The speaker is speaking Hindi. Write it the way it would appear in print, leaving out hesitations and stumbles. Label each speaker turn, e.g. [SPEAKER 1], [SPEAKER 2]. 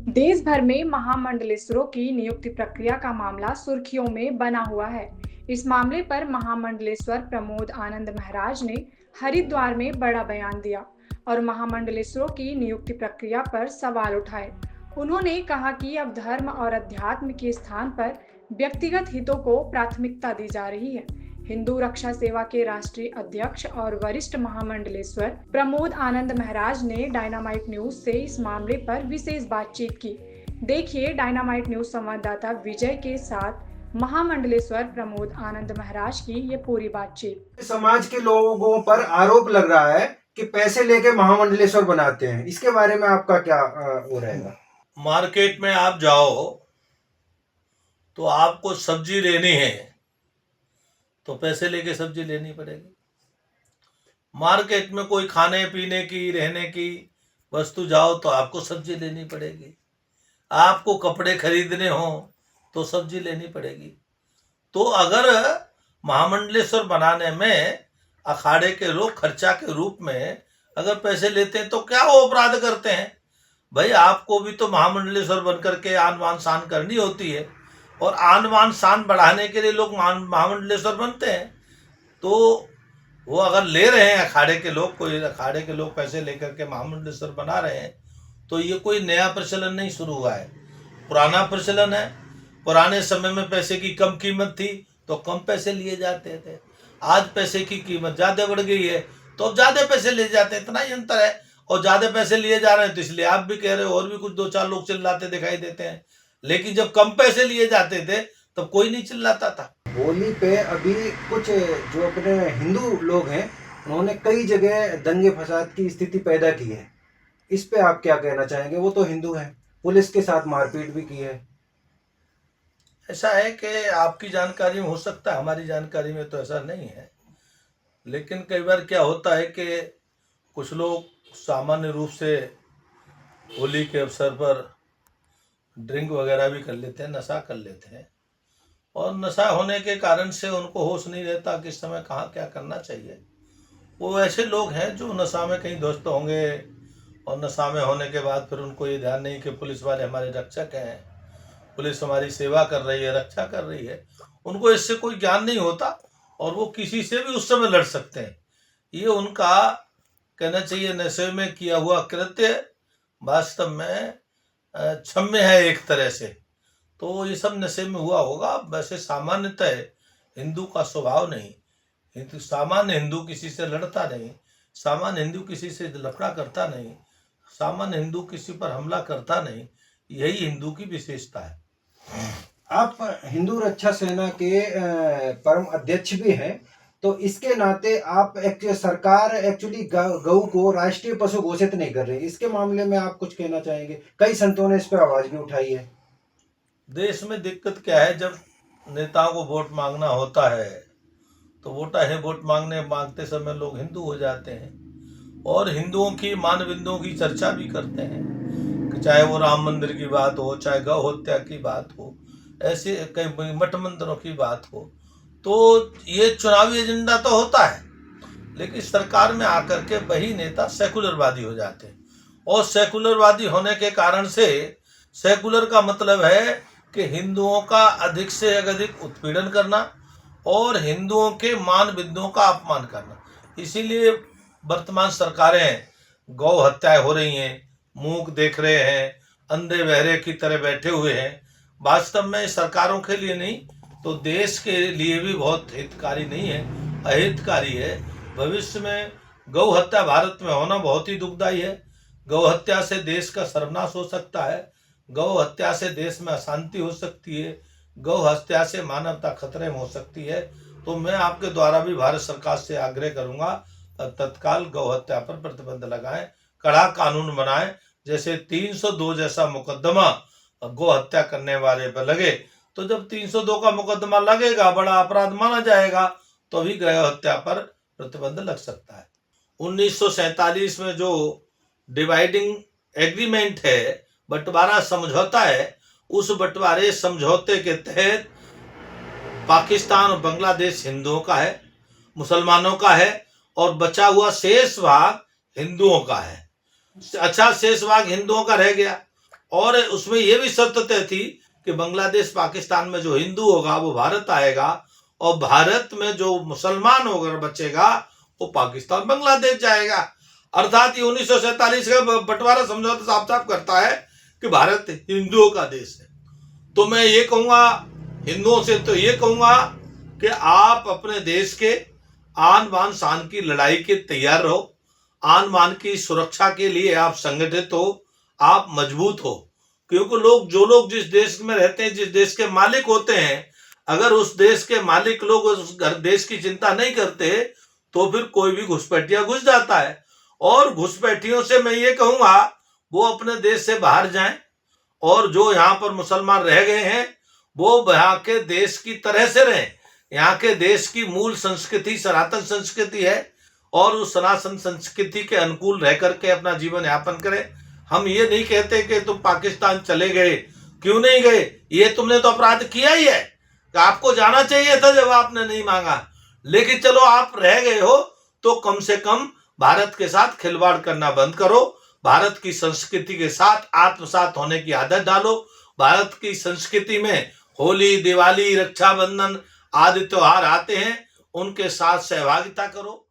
[SPEAKER 1] देश भर में महामंडलेश्वरों की नियुक्ति प्रक्रिया का मामला सुर्खियों में बना हुआ है। इस मामले पर महामंडलेश्वर प्रमोद आनंद महाराज ने हरिद्वार में बड़ा बयान दिया और महामंडलेश्वरों की नियुक्ति प्रक्रिया पर सवाल उठाए। उन्होंने कहा कि अब धर्म और अध्यात्म के स्थान पर व्यक्तिगत हितों को प्राथमिकता दी जा रही है। हिंदू रक्षा सेवा के राष्ट्रीय अध्यक्ष और वरिष्ठ महामंडलेश्वर प्रमोद आनंद महाराज ने डायनामाइट न्यूज से इस मामले पर विशेष बातचीत की। देखिए डायनामाइट न्यूज संवाददाता विजय के साथ महामंडलेश्वर प्रमोद आनंद महाराज की ये पूरी बातचीत।
[SPEAKER 2] समाज के लोगों पर आरोप लग रहा है कि पैसे लेके महामंडलेश्वर बनाते हैं, इसके बारे में आपका क्या वो रहेगा?
[SPEAKER 3] मार्केट में आप जाओ तो आपको सब्जी लेनी है तो पैसे लेके सब्जी लेनी पड़ेगी। मार्केट में कोई खाने पीने की रहने की वस्तु जाओ तो आपको सब्जी लेनी पड़ेगी। आपको कपड़े खरीदने हो तो सब्जी लेनी पड़ेगी। तो अगर महामंडलेश्वर बनाने में अखाड़े के लोग खर्चा के रूप में अगर पैसे लेते हैं तो क्या वो अपराध करते हैं? भाई आपको भी तो महामंडलेश्वर बन करके आन बान शान करनी होती है और आन बान शान बढ़ाने के लिए लोग महामंडलेश्वर बनते हैं। तो वो अगर ले रहे हैं अखाड़े के लोग, कोई अखाड़े के लोग पैसे लेकर के महामंडलेश्वर बना रहे हैं तो ये कोई नया प्रचलन नहीं शुरू हुआ है, पुराना प्रचलन है। पुराने समय में पैसे की कम कीमत थी तो कम पैसे लिए जाते थे। आज पैसे की कीमत ज़्यादा बढ़ गई है तो अब ज़्यादा पैसे लिए जाते हैं, इतना ही अंतर है। और ज़्यादा पैसे लिए जा रहे हैं तो इसलिए आप भी कह रहे हो और भी कुछ दो चार लोग चिल्लाते दिखाई देते हैं। लेकिन जब कम पैसे लिए जाते थे तब कोई नहीं चिल्लाता था।
[SPEAKER 2] होली पे अभी कुछ जो अपने हिंदू लोग हैं उन्होंने कई जगह दंगे फसाद की स्थिति पैदा की है, इस पे आप क्या कहना चाहेंगे? वो तो हिंदू हैं, पुलिस के साथ मारपीट भी की है।
[SPEAKER 3] ऐसा है कि आपकी जानकारी में हो सकता है, हमारी जानकारी में तो ऐसा नहीं है। लेकिन कई बार क्या होता है कि कुछ लोग सामान्य रूप से होली के अवसर पर ड्रिंक वगैरह भी कर लेते हैं, नशा कर लेते हैं और नशा होने के कारण से उनको होश नहीं रहता किस समय कहाँ क्या करना चाहिए। वो ऐसे लोग हैं जो नशा में कहीं दोस्त होंगे और नशा में होने के बाद फिर उनको ये ध्यान नहीं कि पुलिस वाले हमारे रक्षक हैं, पुलिस हमारी सेवा कर रही है, रक्षा कर रही है। उनको इससे कोई ज्ञान नहीं होता और वो किसी से भी उस समय लड़ सकते हैं। ये उनका कहना चाहिए नशे में किया हुआ कृत्य वास्तव में क्षम्य है एक तरह से। तो ये सब नशे में हुआ होगा। वैसे सामान्यतः हिंदू का स्वभाव नहीं, सामान्य हिंदू किसी से लड़ता नहीं, सामान्य हिंदू किसी से लफड़ा करता नहीं, सामान्य हिंदू किसी पर हमला करता नहीं। यही हिंदू की विशेषता है।
[SPEAKER 2] आप हिंदू रक्षा सेना के परम अध्यक्ष भी हैं, तो इसके नाते आप सरकार एक्चुअली गऊ को राष्ट्रीय पशु घोषित नहीं कर रही, इसके मामले में आप कुछ कहना चाहेंगे? कई संतों ने इस पर आवाज भी उठाई है।
[SPEAKER 3] देश में दिक्कत क्या है, जब नेताओं को वोट मांगना होता है तो वोट मांगते समय लोग हिंदू हो जाते हैं और हिंदुओं की मान बिंदुओं की चर्चा भी करते हैं कि चाहे वो राम मंदिर की बात हो, चाहे गौ हत्या की बात हो, ऐसे कई मठ मंदिरों की बात हो। तो ये चुनावी एजेंडा तो होता है, लेकिन सरकार में आकर के वही नेता सेकुलरवादी हो जाते हैं और सेकुलरवादी होने के कारण से, सेकुलर का मतलब है कि हिंदुओं का अधिक से अधिक उत्पीड़न करना और हिंदुओं के मान बिंदुओं का अपमान करना। इसीलिए वर्तमान सरकारें गौ हत्याएं हो रही हैं, मूक देख रहे हैं, अंधे बहरे की तरह बैठे हुए हैं। वास्तव में सरकारों के लिए नहीं तो देश के लिए भी बहुत हितकारी नहीं है, अहितकारी है। भविष्य में गौ हत्या भारत में होना बहुत ही दुखदायी है। गौ हत्या से देश का सर्वनाश हो सकता है, गौ हत्या से देश में अशांति हो सकती है, गौ हत्या से मानवता खतरे में हो सकती है। तो मैं आपके द्वारा भी भारत सरकार से आग्रह करूंगा तत्काल गौ हत्या पर प्रतिबंध लगाएं, कड़ा कानून बनाएं। जैसे 302 जैसा मुकदमा गौ हत्या करने वाले पर लगे तो जब 302 का मुकदमा लगेगा, बड़ा अपराध माना जाएगा, तो भी गौ हत्या पर प्रतिबंध लग सकता है। 1947 में जो डिवाइडिंग एग्रीमेंट है, बंटवारा समझौता है, उस बंटवारे समझौते के तहत पाकिस्तान और बांग्लादेश हिंदुओं का है, मुसलमानों का है और बचा हुआ शेष भाग हिंदुओं का है। अच्छा, शेष भाग हिंदुओं का रह गया और उसमें यह भी शर्त तय थी कि बांग्लादेश पाकिस्तान में जो हिंदू होगा वो भारत आएगा, और भारत में जो मुसलमान होकर बचेगा वो पाकिस्तान बांग्लादेश जाएगा। अर्थात ये 1947 का बंटवारा समझौता साफ साफ करता है कि भारत हिंदुओं का देश है। तो मैं ये कहूँगा हिंदुओं से, तो ये कहूँगा कि आप अपने देश के आन बान शान की लड़ाई के तैयार रहो, आन बान की सुरक्षा के लिए आप संगठित हो, आप मजबूत हो। क्योंकि जो लोग जिस देश में रहते हैं, जिस देश के मालिक होते हैं, अगर उस देश के मालिक लोग उस देश की चिंता नहीं करते तो फिर कोई भी घुसपैठिया घुस जाता है। और घुसपैठियों से मैं ये कहूँगा वो अपने देश से बाहर जाएं, और जो यहाँ पर मुसलमान रह गए हैं वो यहाँ के देश की तरह से रहें। यहाँ के देश की मूल संस्कृति सनातन संस्कृति है, और उस सनातन संस्कृति के अनुकूल रह करके अपना जीवन यापन करें। हम ये नहीं कहते कि तुम पाकिस्तान चले गए, क्यों नहीं गए, ये तुमने तो अपराध किया ही है, कि आपको जाना चाहिए था जब आपने नहीं मांगा। लेकिन चलो आप रह गए हो तो कम से कम भारत के साथ खिलवाड़ करना बंद करो, भारत की संस्कृति के साथ आत्मसात होने की आदत डालो। भारत की संस्कृति में होली, दिवाली, रक्षाबंधन आदि त्योहार आते हैं, उनके साथ सहभागिता करो।